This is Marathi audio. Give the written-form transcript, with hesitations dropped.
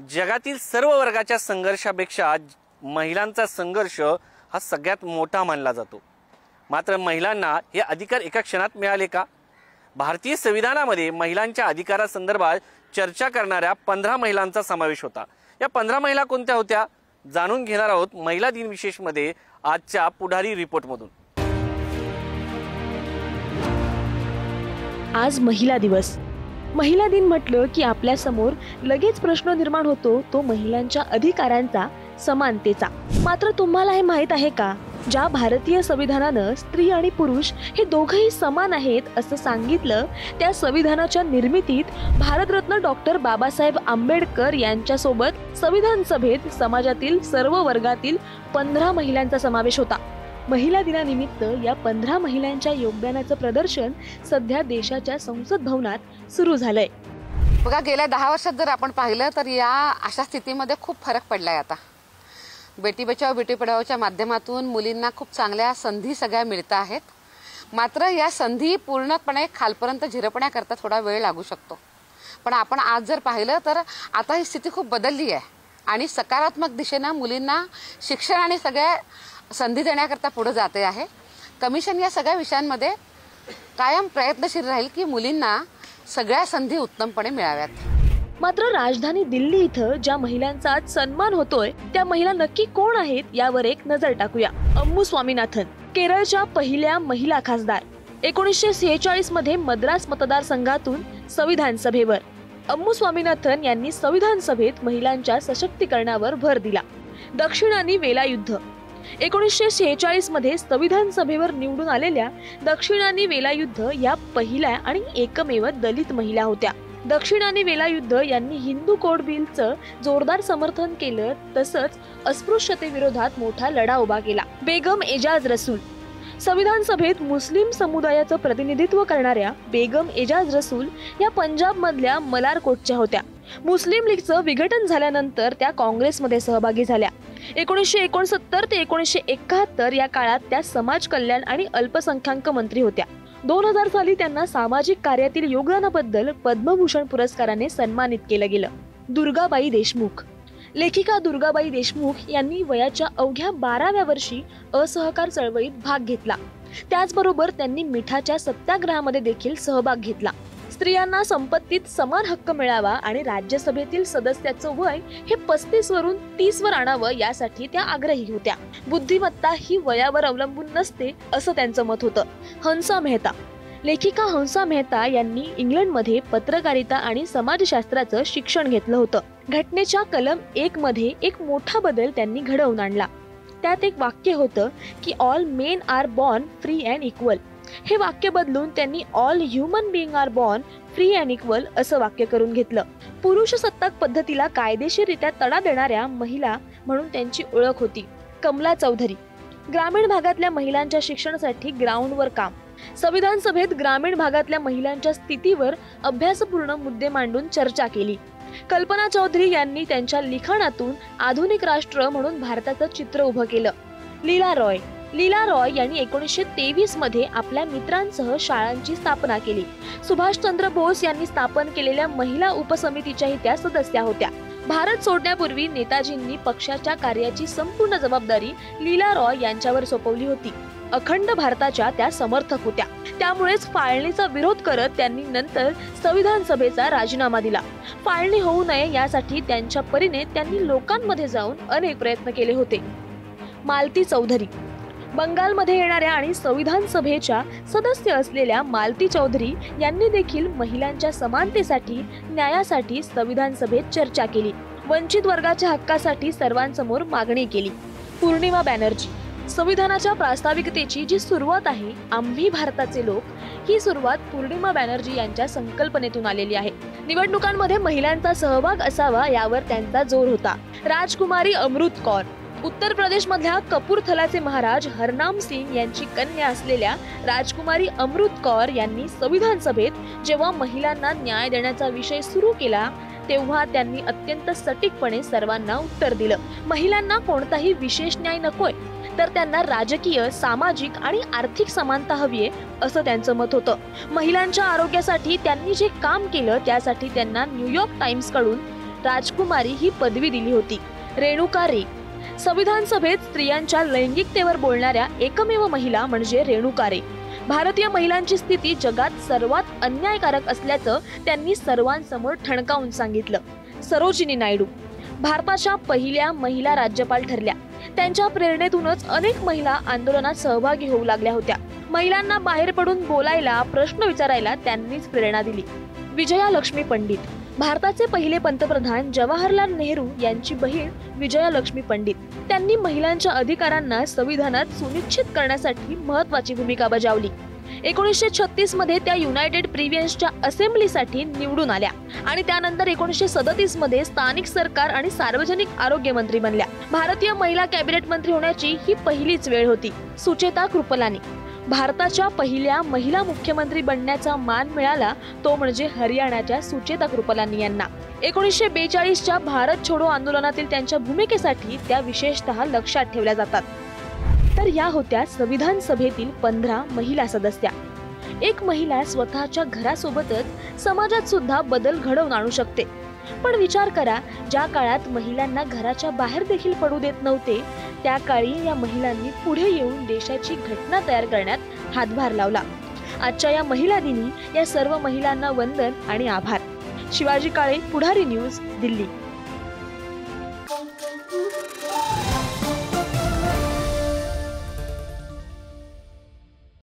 जगातील सर्व वर्गाच्या संघर्षापेक्षा महिलांचा संघर्ष हा सगळ्यात मोठा मानला जातो। मात्र महिलांना हे अधिकार एका क्षणात मिळाले का? भारतीय संविधानामध्ये महिलांच्या अधिकारासंदर्भात चर्चा करणाऱ्या 15 महिलांचा समावेश होता। या 15 महिला कोणत्या होत्या जाणून घेणार आहोत महिला दिन विशेष मध्ये आजच्या पुढारी रिपोर्ट मधून। आज महिला दिवस। महिला दिन म्हटलं की आपल्या समोर लगेच प्रश्न निर्माण होतो तो महिलांच्या अधिकारांचा, समानतेचा। मात्र तुम्हाला हे माहित आहे का, ज्या भारतीय संविधानानं स्त्री आणि पुरुष हे दोघेही समान आहेत असं सांगितलं, त्या संविधानाच्या निर्मितीत भारतरत्न डॉक्टर बाबासाहेब आंबेडकर यांच्यासोबत संविधान सभेत समाजातील सर्व वर्गातील 15 महिलांचा समावेश होता। महिला दिनानिमित्त या 15 महिलांच्या योगदानाचं प्रदर्शन सध्या देशाच्या संसद भवनात सुरू झालंय। बघा, गेल्या 10 वर्षात जर आपण पाहिलं तर या अशा स्थितीमध्ये खूप फरक पडलाय। आता बेटी बचाओ बेटी पढाओच्या माध्यमातून मुलींना खूप चांगल्या संधी सगळ्या मिळत आहेत। मात्र या संधी पूर्णपणे खालपर्यंत झिरपण्याकरता थोडा वेळ लागू शकतो। पण आपण आज जर पाहिलं तर आता ही स्थिती खूप बदलली आहे आणि सकारात्मक दिशेने मुलींना शिक्षण आणि सगळ्या संधी देण्याकरता पुढे जाते आहे। कमिशन या सगळ्या विषयांमध्ये कायम प्रयत्नशील राहील की मुलींना सगळ्या संधी उत्तमपणे मिळाव्यात। मात्र राजधानी दिल्ली इथं ज्या महिलांचा आज सन्मान होतोय त्या महिला नक्की कोण आहेत यावर एक नजर टाकूया। अम्मू स्वामीनाथन, केरळच्या पहिल्या महिला खासदार, 1946 मध्ये मद्रास मतदारसंघातून संविधान सभेवर। अम्मू स्वामीनाथन यांनी संविधान सभेत महिलांच्या सशक्तीकरणावर भर दिला। दक्षिण आणि वेला युद्ध, 1946 मध्ये संविधान सभेवर निवडून आलेल्या दक्षिण आणि वेला युद्ध या पहिल्या आणि एकमेव दलित महिला होत्या। दक्षिण आणि वेला युद्ध यांनी हिंदू कोड बिलचं जोरदार समर्थन केलं, तसंच अस्पृश्यतेविरोधात मोठा लढा उभा केला। बेगम एजाज रसूल, संविधान सभेत मुस्लिम समुदायाचं प्रतिनिधित्व करणाऱ्या बेगम एजाज रसूल या पंजाब मधल्या मलारकोटच्या होत्या। मुस्लिम लीगचं विघटन झाल्यानंतर त्या काँग्रेसमध्ये सहभागी झाल्या। 1969 ते 1971 या काळात त्या समाज कल्याण आणि अल्पसंख्याक मंत्री होत्या। 2000 साली त्यांना सामाजिक कार्यातील योगदानाबद्दल पद्मभूषण पुरस्काराने सन्मानित केलं गेलं। दुर्गाबाई देशमुख, लेखिका दुर्गाबाई देशमुख यांनी वयाच्या अवघ्या 12व्या वर्षी असहकार चळवळीत भाग घेतला। त्याचबरोबर त्यांनी मिठाच्या सत्याग्रहामध्ये देखील सहभाग घेतला। स्त्रियांना संपत्तीत समान हक्क मिळावा आणि राज्यसभेतील सदस्याचं वय हे 35 वरून 30 वर आणावं यासाठी त्या आग्रही होत्या। बुद्धिमत्ता ही वयावर अवलंबून नसते असं त्यांचं मत होतं। हंसा मेहता, लेखिका हंसा मेहता यांनी इंग्लंडमध्ये पत्रकारिता आणि समाजशास्त्राचं शिक्षण घेतलं होतं। घटनेच्या कलम 1 मध्ये एक मोठा बदल त्यांनी घडवून आणला। त्यात एक वाक्य होतं की all men are born free and equal. हे वाक्य बदलून त्यांनी all human being are born free and equal असं वाक्य करून घेतलं। पुरुष सत्ताक पद्धतीला कायदेशीररित्या तडा देणाऱ्या महिला म्हणून त्यांची ओळख होती। कमला चौधरी, ग्रामीण भागातल्या महिलांच्या शिक्षणासाठी ग्राउंडवर काम। संविधान सभेत ग्रामीण भागातल्या महिलांच्या स्थितीवर अभ्यासपूर्ण मुद्दे मांडून चर्चा केली। कल्पना चौधरी यांनी त्यांच्या लिखाणातून आधुनिक राष्ट्र म्हणून भारताचं चित्र उभं केलं। लीला रॉय यांनी 1923 मध्ये आपल्या मित्रांसह शाळांची स्थापना केली। सुभाषचंद्र बोस यांनी स्थापन केलेल्या महिला उपसमितीच्याही त्या सदस्या होत्या। भारत सोडण्यापूर्वी नेताजींनी पक्षाच्या कार्याची संपूर्ण जबाबदारी लीला रॉय यांच्यावर सोपवली होती। अखंड भारताच्या त्या समर्थक होत्या। त्यामुळेच फाळणीचा विरोध करत त्यांनी नंतर संविधान सभेचा राजीनामा दिला। फाळणी होऊ नये यासाठी त्यांच्या परीने त्यांनी लोकांमध्ये जाऊन अनेक प्रयत्न केले होते। मालती चौधरी, बंगालमध्ये येणाऱ्या आणि संविधान सभेच्या सदस्य असलेल्या मालती चौधरी यांनी देखील महिलांच्या समानतेसाठी, न्यायासाठी संविधान सभेत चर्चा केली। वंचित वर्गाच्या हक्कासाठी सर्वांसमोर मागणी केली। पूर्णिमा बॅनर्जी, संविधानाच्या प्रास्ताविकतेची जी सुरुवात आहे आम्ही भारताचे लोक, ही सुरुवात पूर्णिमा बॅनर्जी यांच्या संकल्पनेतून आलेली आहे। निवडणुकांमध्ये महिलांचा सहभाग असावा यावर त्यांचा जोर होता। राजकुमारी अमृत कौर, उत्तर प्रदेश मधल्या कपूरथलाचे महाराज हरनाम सिंग यांची कन्या असलेल्या राजकुमारी अमृत कौर यांनी संविधान सभेत जेव्हा महिलांना न्याय देण्याचा विषय सुरू केला तेव्हा त्यांनी अत्यंत सटीकपणे सर्वांना उत्तर दिलं। महिलांना कोणताही विशेष न्याय नकोय, तर त्यांना राजकीय, सामाजिक आणि आर्थिक समानता हवीये असं त्यांचं मत होतं। महिलांच्या आरोग्यासाठी त्यांनी जे काम केलं त्यासाठी त्यांना न्यूयॉर्क टाइम्स कडून राजकुमारी ही पदवी दिली होती. रेणुका रे. संविधान सभेत स्त्रियांच्या लैंगिकतेवर बोलणाऱ्या एकमेव महिला म्हणजे रेणुका रे. भारतीय महिलांची स्थिती जगात सर्वात अन्यायकारक असल्याचं त्यांनी सर्वांसमोर ठणकावून सांगितलं. सरोजिनी नायडू भारताच्या पहिल्या महिला राज्यपाल ठरल्या. त्यांच्या प्रेरणेतूनच अनेक महिला आंदोलनात सहभागी होऊ लागल्या होत्या. महिलांना बाहेर पडून बोलायला, प्रश्न विचारायला त्यांनीच प्रेरणा दिली. विजया लक्ष्मी पंडित भारताचे पहिले पंतप्रधान जवाहरलाल नेहरू यांची बहीण विजया लक्ष्मी पंडित. त्यांनी महिलांच्या अधिकारांना संविधानात सुनिश्चित करण्यासाठी महत्त्वाची भूमिका बजावली. 1936 मध्ये त्या युनायटेड प्रिव्हियन्सच्या असेंब्लीसाठी निवडून आल्या आणि त्यानंतर 1937 मध्ये स्थानिक सरकार आणि सार्वजनिक आरोग्य मंत्री बनल्या. भारतीय महिला कॅबिनेट मंत्री होण्याची ही पहिलीच वेळ होती. सुचेता कृपलानी भारताच्या पहिल्या महिला मुख्यमंत्री बनण्याचा मान मिळाला तो म्हणजे हरियाणाच्या सुचेता कृपलानी यांना. 1942च्या भारत छोडो आंदोलनातील त्यांच्या भूमिकेसाठी त्या विशेषतः लक्षात ठेवल्या जातात. तर या होत्या संविधान सभेतील 15 महिला सदस्या. एक महिला स्वतःच्या घरासोबतच समाजात सुद्धा बदल घडवून आणू शकते. पण विचार करा, ज्या काळात महिलांना घराच्या बाहेर देखील पडू देत नव्हते त्या काळी या महिलांनी पुढे येऊन देशाची घटना तयार करण्यात हातभार लावला. आजच्या या महिला दिनी या सर्व महिलांना वंदन आणि आभार. शिवाजी काळे, पुढारी न्यूज, दिल्ली.